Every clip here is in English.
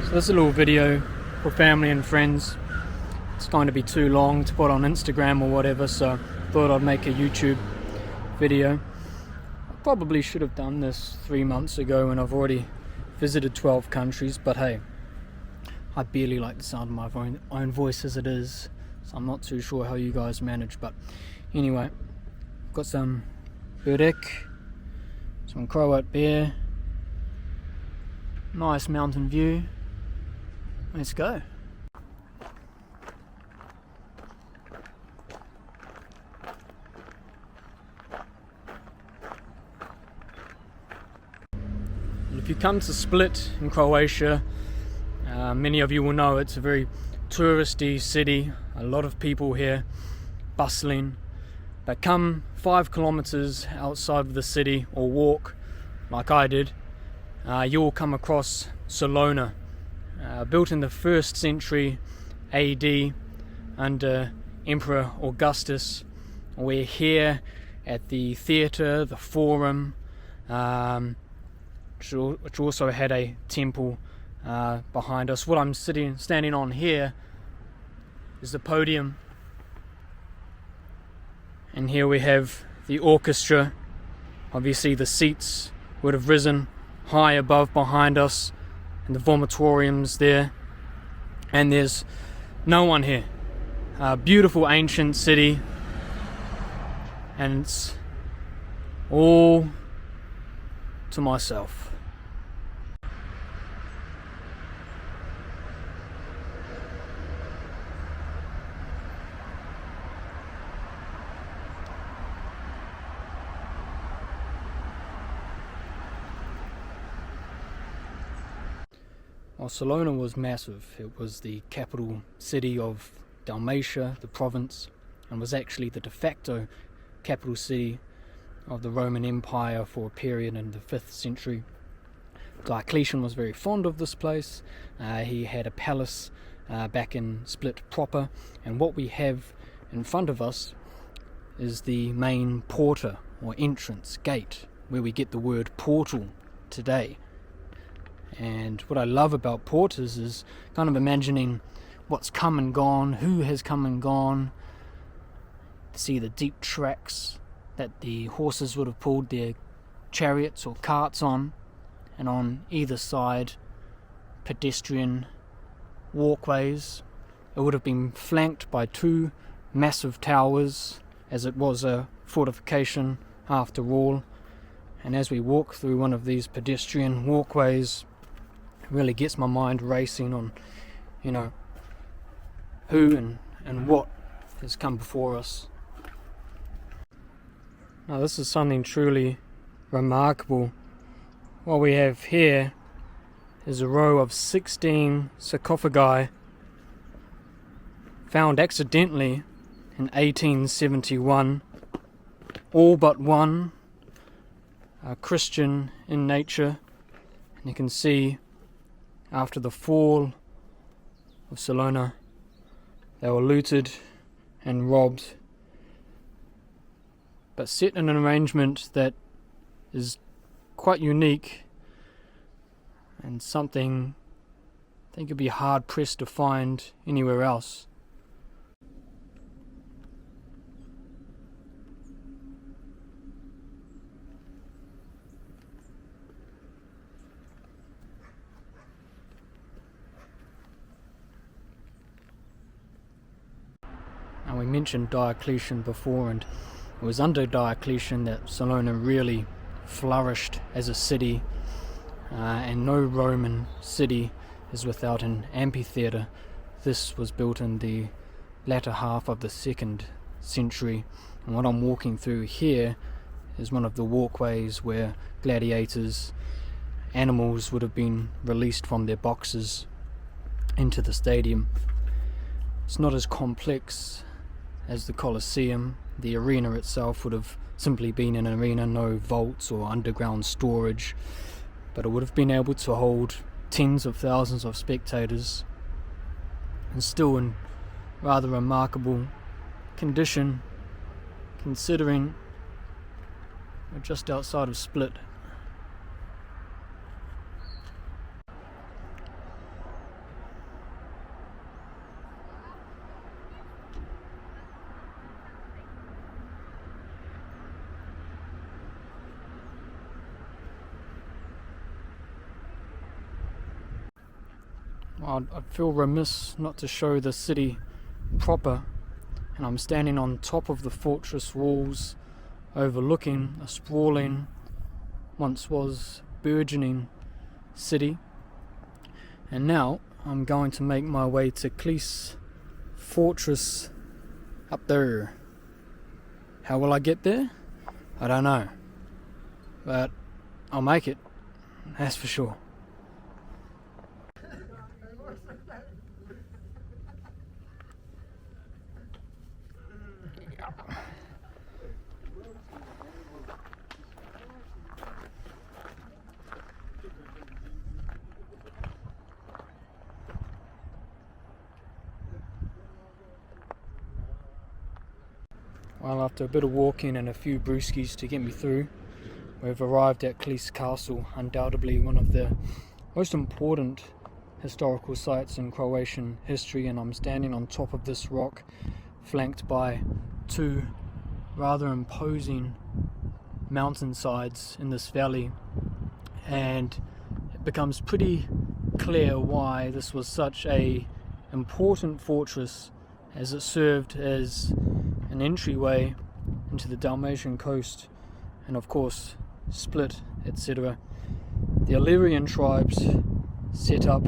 So this is a little video for family and friends. It's going to be too long to put on Instagram or whatever, so I thought I'd make a YouTube video. I probably should have done this 3 months ago when I've already visited 12 countries, but hey, I barely like the sound of my own voice as it is, so I'm not too sure how you guys manage. But anyway, got some burek, some Croat beer, nice mountain view. Let's go. If you come to Split in Croatia, many of you will know it's a very touristy city, a lot of people here, bustling. But come 5 kilometers outside of the city, or walk like I did, you will come across Solana, built in the 1st century AD under Emperor Augustus. We're here at the theatre, the forum, which also had a temple behind us. What I'm standing on here is the podium, and here we have the orchestra. Obviously the seats would have risen high above behind us, and the vomitoriums there, and there's no one here. Beautiful ancient city, and it's all to myself. Well, Solana was massive. It was the capital city of Dalmatia, the province, and was actually the de facto capital city of the Roman Empire for a period in the 5th century. Diocletian was very fond of this place. He had a palace back in Split proper, and what we have in front of us is the main porta, or entrance gate, where we get the word portal today. And what I love about porters is kind of imagining what's come and gone, who has come and gone. See the deep tracks that the horses would have pulled their chariots or carts on, and on either side pedestrian walkways. It would have been flanked by 2 massive towers, as it was a fortification after all. And as we walk through one of these pedestrian walkways, it really gets my mind racing on, who and what has come before us. Now this is something truly remarkable. What we have here is a row of 16 sarcophagi found accidentally in 1871, all but one Christian in nature. And you can see after the fall of Solana, they were looted and robbed, but set in an arrangement that is quite unique, and something I think you'd be hard pressed to find anywhere else. Now, we mentioned Diocletian before, and it was under Diocletian that Solana really flourished as a city, and no Roman city is without an amphitheatre. This was built in the latter half of the 2nd century, and what I'm walking through here is one of the walkways where gladiators, animals would have been released from their boxes into the stadium. It's not as complex as the Colosseum. The arena itself would have simply been an arena, no vaults or underground storage, but it would have been able to hold tens of thousands of spectators, and still in rather remarkable condition considering we're just outside of Split. I'd feel remiss not to show the city proper, and I'm standing on top of the fortress walls overlooking a sprawling, once was burgeoning city. And now I'm going to make my way to Kris Fortress up there. How will I get there? I don't know, but I'll make it, that's for sure. Well, after a bit of walking and a few brewskis to get me through, we've arrived at Kris Castle, undoubtedly one of the most important historical sites in Croatian history, and I'm standing on top of this rock, flanked by two rather imposing mountainsides in this valley, and it becomes pretty clear why this was such a important fortress, as it served as an entryway into the Dalmatian coast, and of course Split, etc. The Illyrian tribes set up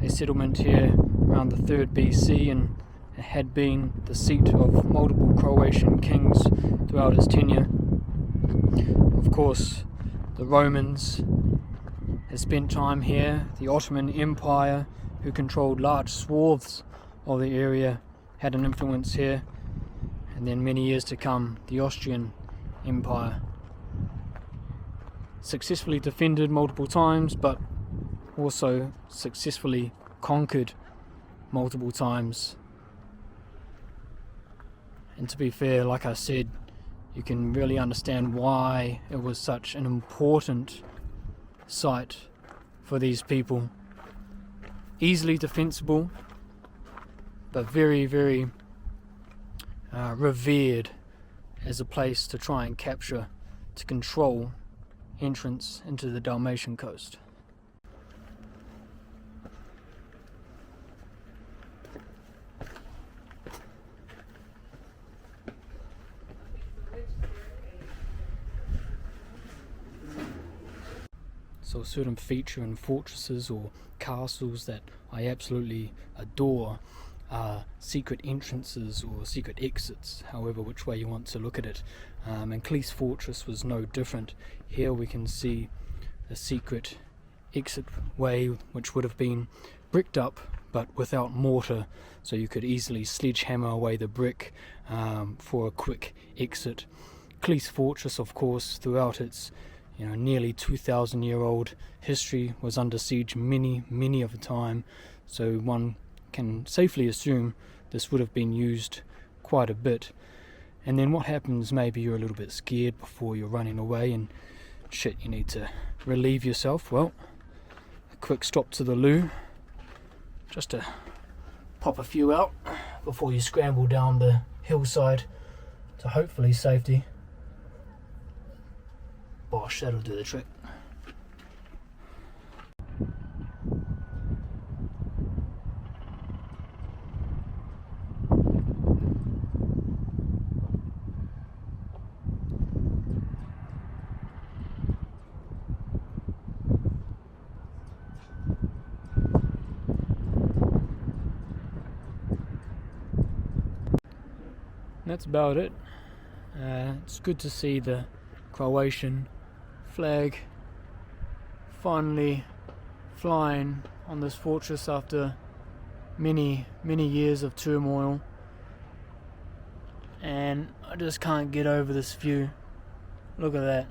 a settlement here around the 3rd BC, and it had been the seat of multiple Croatian kings throughout its tenure. Of course, the Romans had spent time here. The Ottoman Empire, who controlled large swaths of the area, had an influence here. And then many years to come, the Austrian Empire, successfully defended multiple times, but also successfully conquered multiple times. And to be fair, like I said, you can really understand why it was such an important site for these people. Easily defensible, but very, very revered as a place to try and capture, to control entrance into the Dalmatian coast. So a certain feature in fortresses or castles that I absolutely adore are secret entrances or secret exits, however which way you want to look at it. And Kris Fortress was no different. Here we can see a secret exit way which would have been bricked up but without mortar, so you could easily sledgehammer away the brick for a quick exit. Kris Fortress, of course, throughout its nearly 2,000-year-old history, was under siege many of the time, so one can safely assume this would have been used quite a bit. And then what happens, maybe you're a little bit scared before you're running away and shit, you need to relieve yourself. Well, a quick stop to the loo just to pop a few out before you scramble down the hillside to hopefully safety. Bosh, that'll do the trick. That's about it. It's good to see the Croatian flag finally flying on this fortress after many years of turmoil, and I just can't get over this view. Look at that.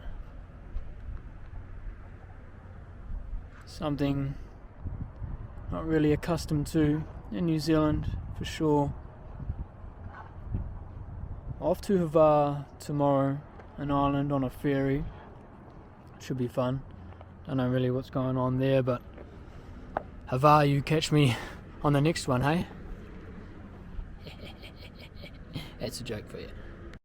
Something not really accustomed to in New Zealand, for sure. Off to Hvar tomorrow, an island on a ferry. Should be fun. Don't know really what's going on there, but Hvar, you catch me on the next one, hey? That's a joke for you.